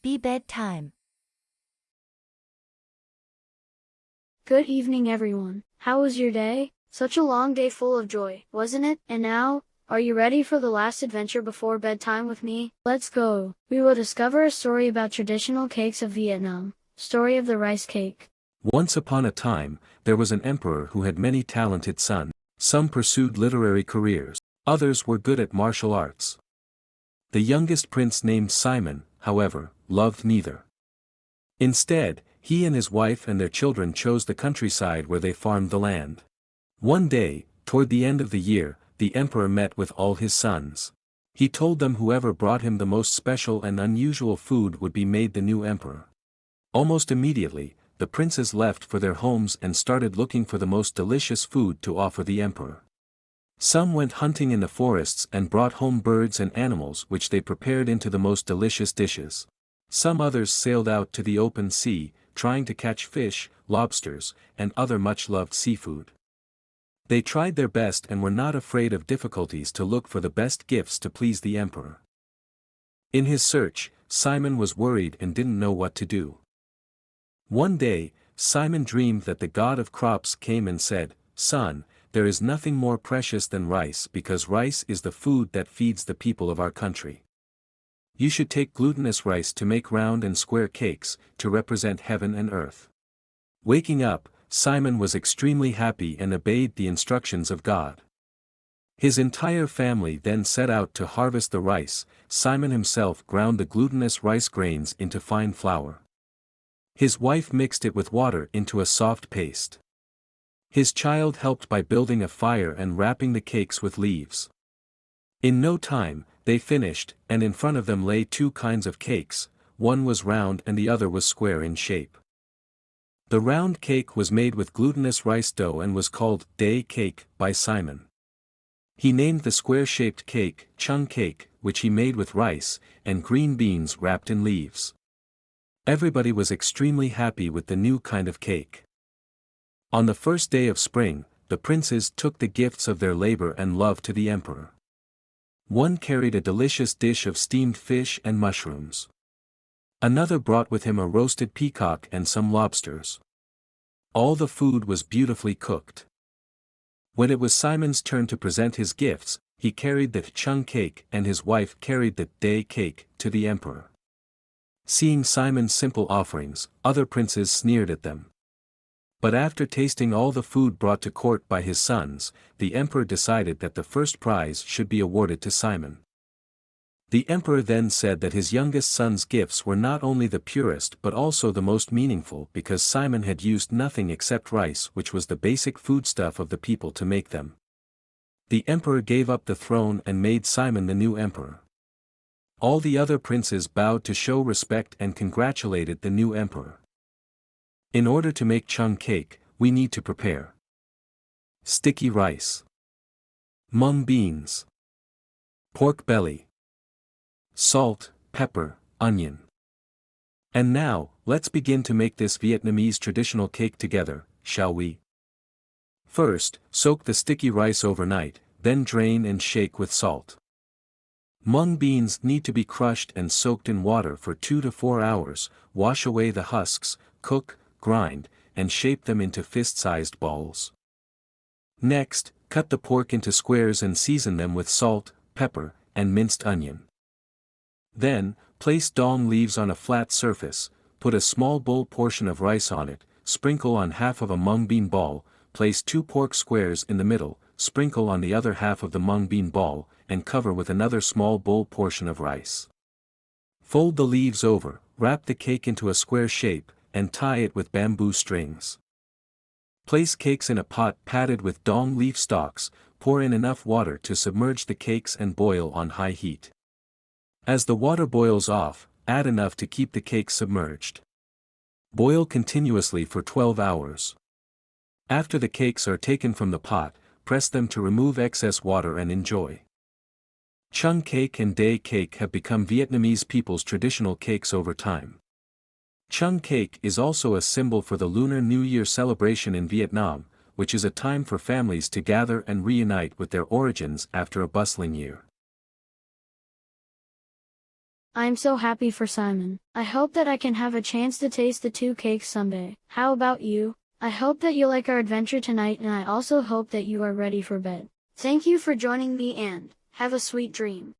Be bedtime. Good evening, everyone. How was your day? Such a long day full of joy, wasn't it? And now, are you ready for the last adventure before bedtime with me? Let's go. We will discover a story about traditional cakes of Vietnam. Story of the rice cake. Once upon a time, there was an emperor who had many talented sons. Some pursued literary careers. Others were good at martial arts. The youngest prince, named Simon, however, loved neither. Instead, he and his wife and their children chose the countryside where they farmed the land. One day, toward the end of the year, the emperor met with all his sons. He told them whoever brought him the most special and unusual food would be made the new emperor. Almost immediately, the princes left for their homes and started looking for the most delicious food to offer the emperor. Some went hunting in the forests and brought home birds and animals which they prepared into the most delicious dishes. Some others sailed out to the open sea, trying to catch fish, lobsters, and other much-loved seafood. They tried their best and were not afraid of difficulties to look for the best gifts to please the emperor. In his search, Simon was worried and didn't know what to do. One day, Simon dreamed that the god of crops came and said, "Son, there is nothing more precious than rice because rice is the food that feeds the people of our country. You should take glutinous rice to make round and square cakes, to represent heaven and earth." Waking up, Simon was extremely happy and obeyed the instructions of God. His entire family then set out to harvest the rice. Simon himself ground the glutinous rice grains into fine flour. His wife mixed it with water into a soft paste. His child helped by building a fire and wrapping the cakes with leaves. In no time, they finished, and in front of them lay two kinds of cakes, one was round and the other was square in shape. The round cake was made with glutinous rice dough and was called day cake by Simon. He named the square-shaped cake chung cake, which he made with rice and green beans wrapped in leaves. Everybody was extremely happy with the new kind of cake. On the first day of spring, the princes took the gifts of their labor and love to the emperor. One carried a delicious dish of steamed fish and mushrooms. Another brought with him a roasted peacock and some lobsters. All the food was beautifully cooked. When it was Simon's turn to present his gifts, he carried the chung cake and his wife carried the day cake to the emperor. Seeing Simon's simple offerings, other princes sneered at them. But after tasting all the food brought to court by his sons, the emperor decided that the first prize should be awarded to Simon. The emperor then said that his youngest son's gifts were not only the purest but also the most meaningful because Simon had used nothing except rice, which was the basic foodstuff of the people, to make them. The emperor gave up the throne and made Simon the new emperor. All the other princes bowed to show respect and congratulated the new emperor. In order to make chung cake, we need to prepare sticky rice, mung beans, pork belly, salt, pepper, onion. And now, let's begin to make this Vietnamese traditional cake together, shall we? First, soak the sticky rice overnight, then drain and shake with salt. Mung beans need to be crushed and soaked in water for 2 to 4 hours, wash away the husks, cook, grind, and shape them into fist-sized balls. Next, cut the pork into squares and season them with salt, pepper, and minced onion. Then, place dong leaves on a flat surface, put a small bowl portion of rice on it, sprinkle on half of a mung bean ball, place 2 pork squares in the middle, sprinkle on the other half of the mung bean ball, and cover with another small bowl portion of rice. Fold the leaves over, wrap the cake into a square shape, and tie it with bamboo strings. Place cakes in a pot padded with dong leaf stalks, pour in enough water to submerge the cakes and boil on high heat. As the water boils off, add enough to keep the cakes submerged. Boil continuously for 12 hours. After the cakes are taken from the pot, press them to remove excess water and enjoy. Chung cake and day cake have become Vietnamese people's traditional cakes over time. Chung cake is also a symbol for the Lunar New Year celebration in Vietnam, which is a time for families to gather and reunite with their origins after a bustling year. I am so happy for Simon. I hope that I can have a chance to taste the 2 cakes someday. How about you? I hope that you like our adventure tonight, and I also hope that you are ready for bed. Thank you for joining me and have a sweet dream.